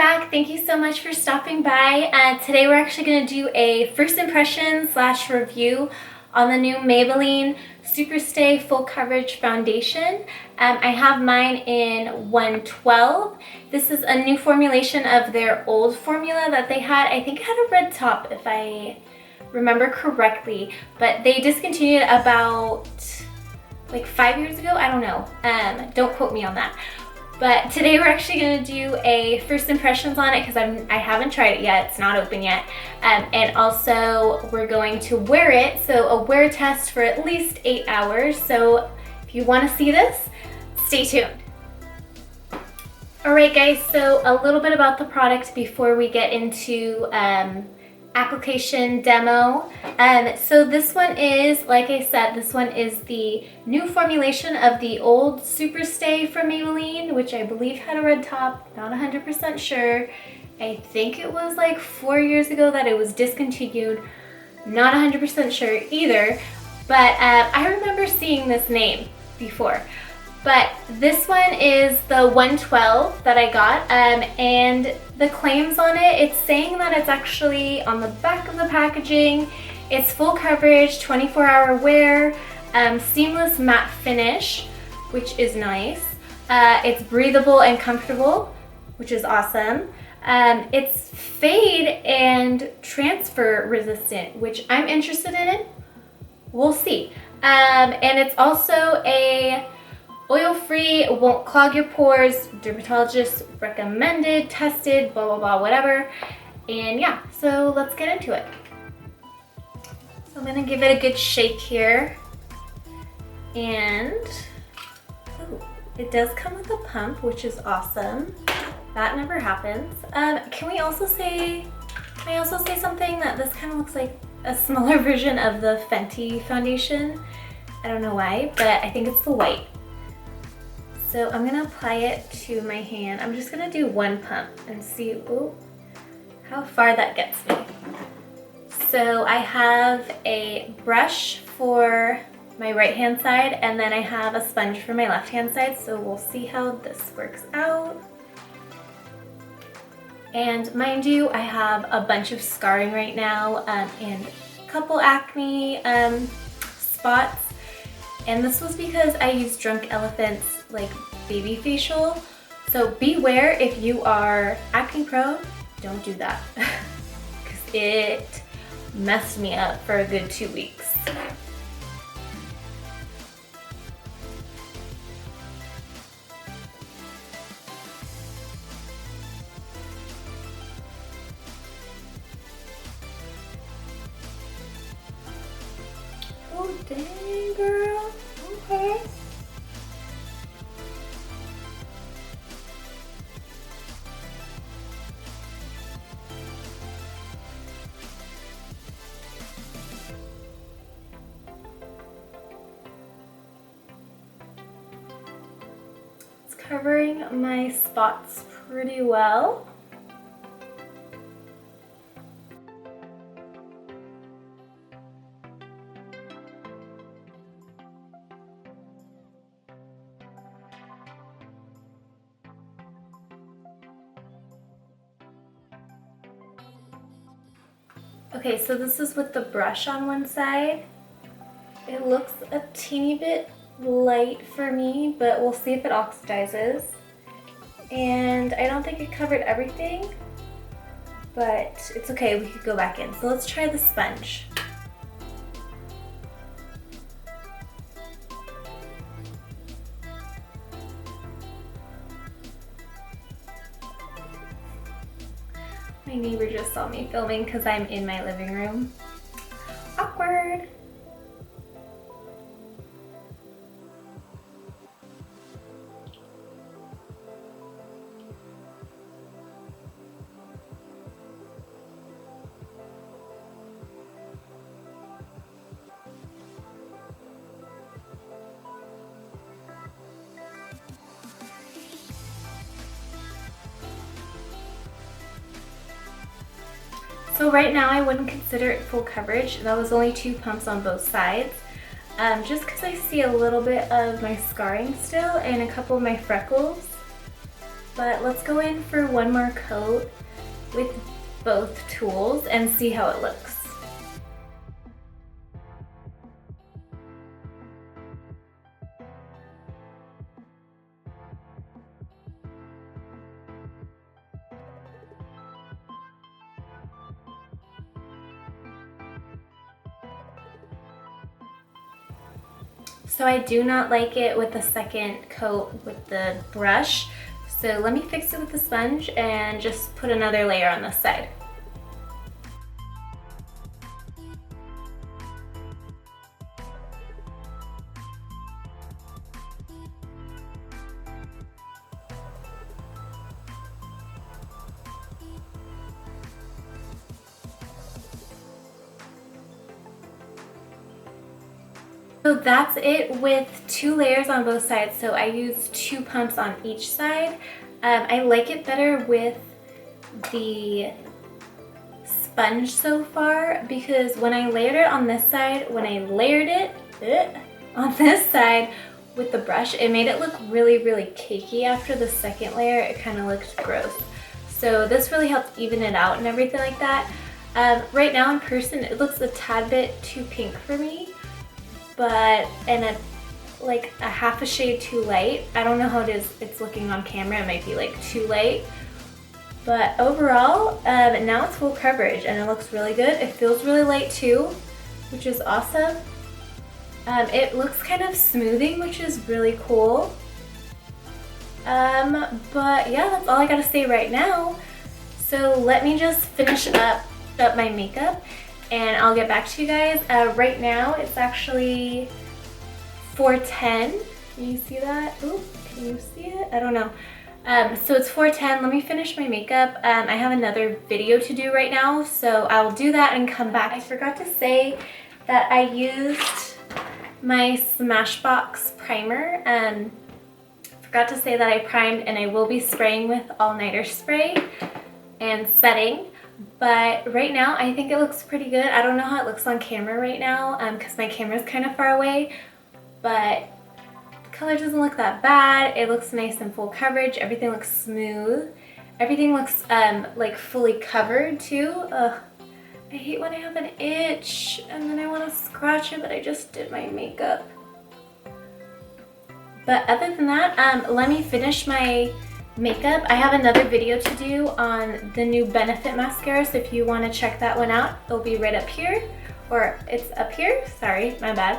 back. Thank you so much for stopping by. Today we're actually going to do a first impression / review on the new Maybelline SuperStay Full Coverage Foundation. I have mine in 112. This is a new formulation of their old formula that they had. I think it had a red top if I remember correctly, but they discontinued about like 5 years ago. I don't know. Don't quote me on that. But today we're actually going to do a first impressions on it because I haven't tried it yet. It's not open yet. And also we're going to wear it. So a wear test for at least 8 hours. So if you want to see this, stay tuned. Alright guys, so a little bit about the product before we get into application demo. So this one is, like I said, this one is the new formulation of the old SuperStay from Maybelline, which I believe had a red top. Not 100% sure. I think it was like 4 years ago that it was discontinued. Not 100% sure either, but I remember seeing this name before. But this one is the 112 that I got, and the claims on it, it's saying that it's actually on the back of the packaging. It's full coverage, 24-hour wear, seamless matte finish, which is nice. It's breathable and comfortable, which is awesome. It's fade and transfer resistant, which I'm interested in. We'll see. And it's also a oil-free, won't clog your pores, dermatologist recommended, tested, blah, blah, blah, whatever. And yeah, so let's get into it. So I'm gonna give it a good shake here. And ooh, it does come with a pump, which is awesome. That never happens. Can I also say something that this kind of looks like a smaller version of the Fenty foundation? I don't know why, but I think it's the white. So I'm gonna apply it to my hand. I'm just gonna do one pump and see how far that gets me. So I have a brush for my right hand side and then I have a sponge for my left hand side. So we'll see how this works out. And mind you, I have a bunch of scarring right now and a couple acne spots. And this was because I used Drunk Elephant's like baby facial. So beware if you are acne prone, don't do that. Because it messed me up for a good 2 weeks. Oh dang girl, okay. Covering my spots pretty well. Okay, so this is with the brush on one side. It looks a teeny bit light for me, but we'll see if it oxidizes. And I don't think it covered everything, but it's okay, we could go back in. So let's try the sponge. My neighbor just saw me filming because I'm in my living room. Awkward. So right now I wouldn't consider it full coverage. That was only 2 pumps on both sides. Just because I see a little bit of my scarring still and a couple of my freckles. But let's go in for one more coat with both tools and see how it looks. So I do not like it with the second coat with the brush. So let me fix it with the sponge and just put another layer on this side. So that's it with 2 layers on both sides. So I used 2 pumps on each side. I like it better with the sponge so far because when I layered it on this side, on this side with the brush, it made it look really, really cakey. After the second layer, it kind of looked gross. So this really helped even it out and everything like that. Right now in person, it looks a tad bit too pink for me. But like a half a shade too light. I don't know how it's looking on camera. It might be like too light. But overall, now it's full coverage and it looks really good. It feels really light too, which is awesome. It looks kind of smoothing, which is really cool. But yeah, that's all I gotta say right now. So let me just finish up my makeup and I'll get back to you guys. Right now it's actually 4:10. Can you see that? Ooh, can you see it? I don't know. So it's 4:10. Let me finish my makeup. I have another video to do right now, so I'll do that and come back. I forgot to say that I used my Smashbox primer. Forgot to say that I primed and I will be spraying with all-nighter spray and setting. But right now, I think it looks pretty good. I don't know how it looks on camera right now because my camera's kind of far away, but the color doesn't look that bad. It looks nice and full coverage. Everything looks smooth. Everything looks like fully covered too. Ugh. I hate when I have an itch and then I want to scratch it, but I just did my makeup. But other than that, let me finish my makeup. I have another video to do on the new Benefit mascara, so if you want to check that one out, it'll be right up here, or it's up here, sorry, my bad.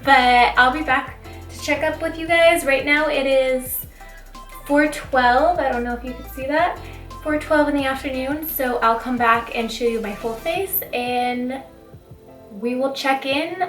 But I'll be back to check up with you guys. Right now it is 4:12, I don't know if you can see that, 4:12 in the afternoon, so I'll come back and show you my full face and we will check in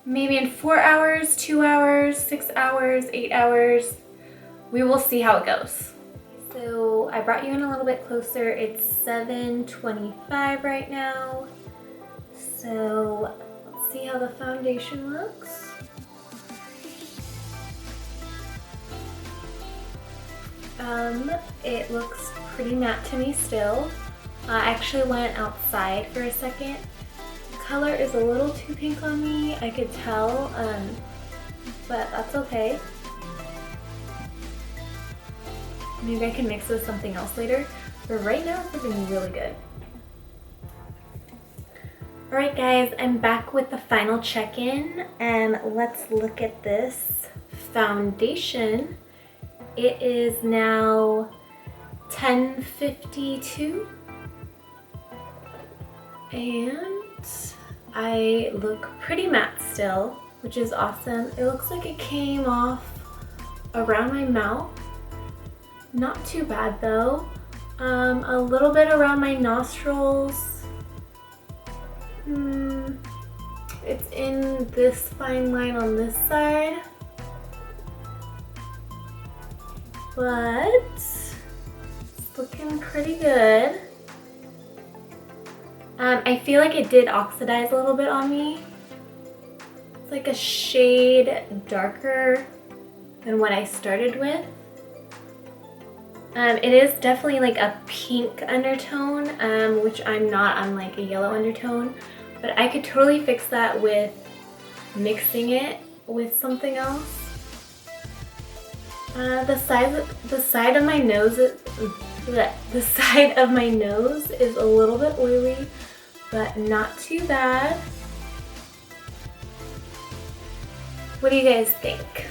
maybe in 4 hours, 2 hours, 6 hours, 8 hours. We will see how it goes. So I brought you in a little bit closer. It's 7:25 right now. So let's see how the foundation looks. It looks pretty matte to me still. I actually went outside for a second. The color is a little too pink on me, I could tell, but that's okay. Maybe I can mix it with something else later, but right now it's looking really good. Alright guys, I'm back with the final check-in and let's look at this foundation. It is now 10:52 and I look pretty matte still, which is awesome. It looks like it came off around my mouth. Not too bad though. A little bit around my nostrils. It's in this fine line on this side. But it's looking pretty good. I feel like it did oxidize a little bit on me. It's like a shade darker than what I started with. It is definitely like a pink undertone, which I'm not. I'm like a yellow undertone. But I could totally fix that with mixing it with something else. The side of my nose is, the side of my nose is a little bit oily, but not too bad. What do you guys think?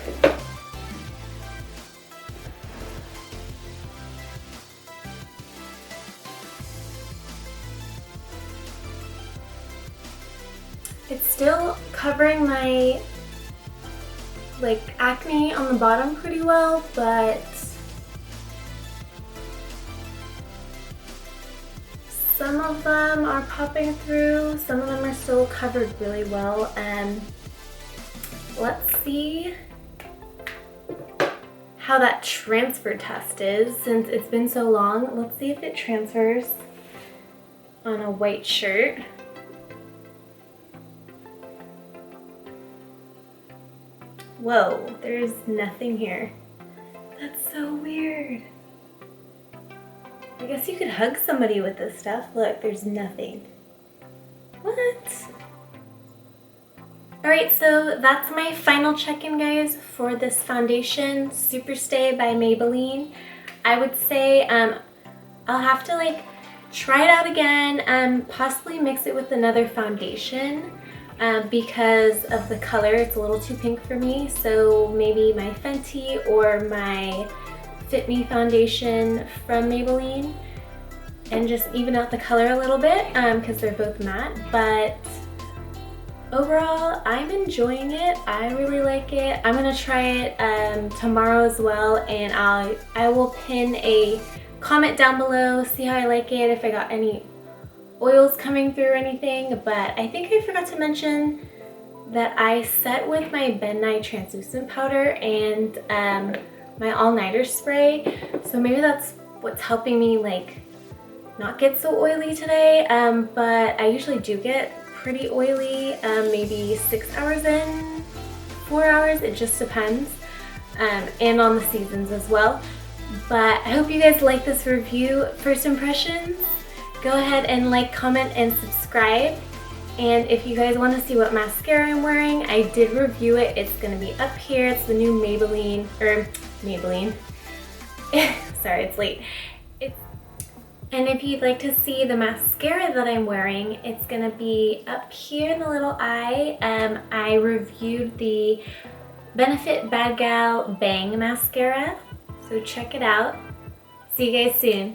It's still covering my acne on the bottom pretty well, but some of them are popping through, some of them are still covered really well. Let's see how that transfer test is since it's been so long. Let's see if it transfers on a white shirt. Whoa, there's nothing here. That's so weird. I guess you could hug somebody with this stuff. Look, there's nothing. What? Alright, so that's my final check-in, guys, for this foundation, SuperStay by Maybelline. I would say I'll have to try it out again, possibly mix it with another foundation. Because of the color, it's a little too pink for me, so maybe my Fenty or my Fit Me foundation from Maybelline, and just even out the color a little bit because they're both matte. But overall, I'm enjoying it. I really like it. I'm gonna try it tomorrow as well, and I will pin a comment down below, see how I like it, if I got any oils coming through or anything. But I think I forgot to mention that I set with my Ben Nye translucent powder and my all-nighter spray, so maybe that's what's helping me not get so oily today. But I usually do get pretty oily maybe 6 hours in, 4 hours, it just depends, and on the seasons as well. But I hope you guys like this review. First impressions, go ahead and like, comment, and subscribe. And if you guys want to see what mascara I'm wearing, I did review it. It's going to be up here. It's the new Maybelline. Sorry, it's late. And if you'd like to see the mascara that I'm wearing, it's going to be up here in the little eye. I reviewed the Benefit Bad Gal Bang mascara, so check it out. See you guys soon.